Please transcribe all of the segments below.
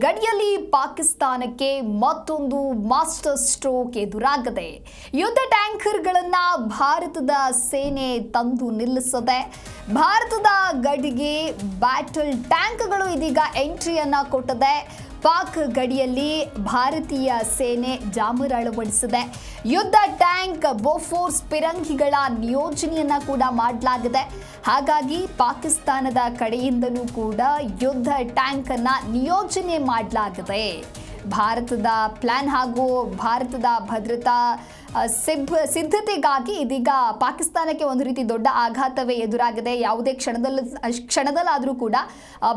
ಗಡಿಯಲ್ಲಿ ಪಾಕಿಸ್ತಾನಕ್ಕೆ ಮತ್ತೊಂದು ಮಾಸ್ಟರ್ ಸ್ಟ್ರೋಕ್ ಎದುರಾಗದೆ ಯುದ್ಧ ಟ್ಯಾಂಕರ್ಗಳನ್ನ ಭಾರತದ ಸೇನೆ ತಂದು ನಿಲ್ಲಿಸದೆ ಭಾರತದ ಗಡಿಗೆ ಬ್ಯಾಟಲ್ ಟ್ಯಾಂಕ್ಗಳು ಇದೀಗ ಎಂಟ್ರಿಯನ್ನ ಕೊಟ್ಟಿದೆ. ಪಾಕ್ ಗಡಿಯಲ್ಲಿ ಭಾರತೀಯ ಸೇನೆ ಜಾಮರ್ ಅಳವಡಿಸಿದೆ. ಯುದ್ಧ ಟ್ಯಾಂಕ್ ಬೋಫೋರ್ಸ್ ಪಿರಂಗಿಗಳ ನಿಯೋಜನೆಯನ್ನ ಕೂಡ ಮಾಡಲಾಗಿದೆ. ಹಾಗಾಗಿ ಪಾಕಿಸ್ತಾನದ ಕಡೆಯಿಂದಲೂ ಕೂಡ ಯುದ್ಧ ಟ್ಯಾಂಕ್ ಅನ್ನ ನಿಯೋಜನೆ ಮಾಡಲಾಗಿದೆ. ಭಾರತದ ಪ್ಲಾನ್ ಹಾಗೂ ಭಾರತದ ಭದ್ರತಾ ಸಿದ್ಧತೆಗಾಗಿ ಇದೀಗ ಪಾಕಿಸ್ತಾನಕ್ಕೆ ಒಂದು ರೀತಿ ದೊಡ್ಡ ಆಘಾತವೇ ಎದುರಾಗಿದೆ. ಯಾವುದೇ ಕ್ಷಣದಲ್ಲಾದರೂ ಕೂಡ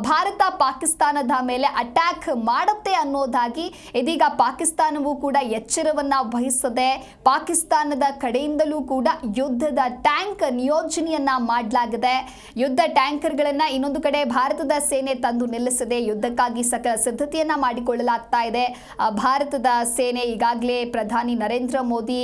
ಭಾರತ ಪಾಕಿಸ್ತಾನದ ಮೇಲೆ ಅಟ್ಯಾಕ್ ಮಾಡುತ್ತೆ ಅನ್ನೋದಾಗಿ ಇದೀಗ ಪಾಕಿಸ್ತಾನವೂ ಕೂಡ ಎಚ್ಚರವನ್ನ ವಹಿಸದೆ ಪಾಕಿಸ್ತಾನದ ಕಡೆಯಿಂದಲೂ ಕೂಡ ಯುದ್ಧದ ಟ್ಯಾಂಕ್ ನಿಯೋಜನೆಯನ್ನ ಮಾಡಲಾಗಿದೆ. ಯುದ್ಧ ಟ್ಯಾಂಕರ್ಗಳನ್ನ ಇನ್ನೊಂದು ಕಡೆ ಭಾರತದ ಸೇನೆ ತಂದು ನಿಲ್ಲಿಸದೆ ಯುದ್ಧಕ್ಕಾಗಿ ಸಕಲ ಸಿದ್ಧತೆಯನ್ನ ಮಾಡಿಕೊಳ್ಳಲಾಗ್ತಾ ಇದೆ. ಭಾರತದ ಸೇನೆ ಈಗಾಗಲೇ ಪ್ರಧಾನಿ ನರೇಂದ್ರ ಮೋದಿ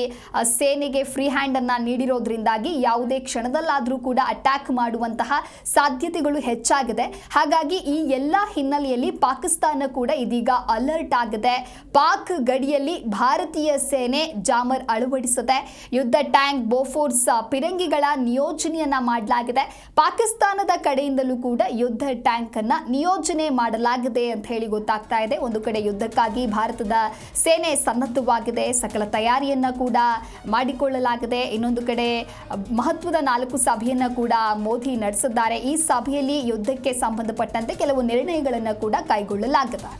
ಸೇನೆಗೆ ಫ್ರೀ ಹ್ಯಾಂಡ್ ಅನ್ನ ನೀಡಿರೋದ್ರಿಂದಾಗಿ ಯಾವುದೇ ಕ್ಷಣದಲ್ಲಾದರೂ ಕೂಡ ಅಟ್ಯಾಕ್ ಮಾಡುವಂತಹ ಸಾಧ್ಯತೆಗಳು ಹೆಚ್ಚಾಗಿದೆ. ಹಾಗಾಗಿ ಈ ಎಲ್ಲ ಹಿನ್ನೆಲೆಯಲ್ಲಿ ಪಾಕಿಸ್ತಾನ ಕೂಡ ಇದೀಗ ಅಲರ್ಟ್ ಆಗಿದೆ. ಪಾಕ್ ಗಡಿಯಲ್ಲಿ ಭಾರತೀಯ ಸೇನೆ ಜಾಮರ್ ಅಳವಡಿಸಿದೆ. ಯುದ್ಧ ಟ್ಯಾಂಕ್ ಬೋಫೋರ್ಸ್ ಪಿರಂಗಿಗಳ ನಿಯೋಜನೆಯನ್ನ ಮಾಡಲಾಗಿದೆ. ಪಾಕಿಸ್ತಾನದ ಕಡೆಯಿಂದಲೂ ಕೂಡ ಯುದ್ಧ ಟ್ಯಾಂಕ್ ಅನ್ನ ನಿಯೋಜನೆ ಮಾಡಲಾಗಿದೆ ಅಂತ ಹೇಳಿ ಗೊತ್ತಾಗ್ತಾ ಇದೆ. ಒಂದು ಕಡೆ ಯುದ್ಧಕ್ಕಾಗಿ ಭಾರತದ ಸೇನೆ ಸನ್ನದ್ಧವಾಗಿದೆ, ಸಕಲ ತಯಾರಿಯನ್ನ ಕೂಡ ಮಾಡಿಕೊಳ್ಳಲಾಗಿದೆ. ಇನ್ನೊಂದು ಕಡೆ ಮಹತ್ವದ 4 ಸಭೆಯನ್ನ ಕೂಡ ಮೋದಿ ನಡೆಸಿದ್ದಾರೆ. ಈ ಸಭೆಯಲ್ಲಿ ಯುದ್ಧಕ್ಕೆ ಸಂಬಂಧಪಟ್ಟಂತೆ ಕೆಲವು ನಿರ್ಣಯಗಳನ್ನು ಕೂಡ ಕೈಗೊಳ್ಳಲಾಗಿದೆ.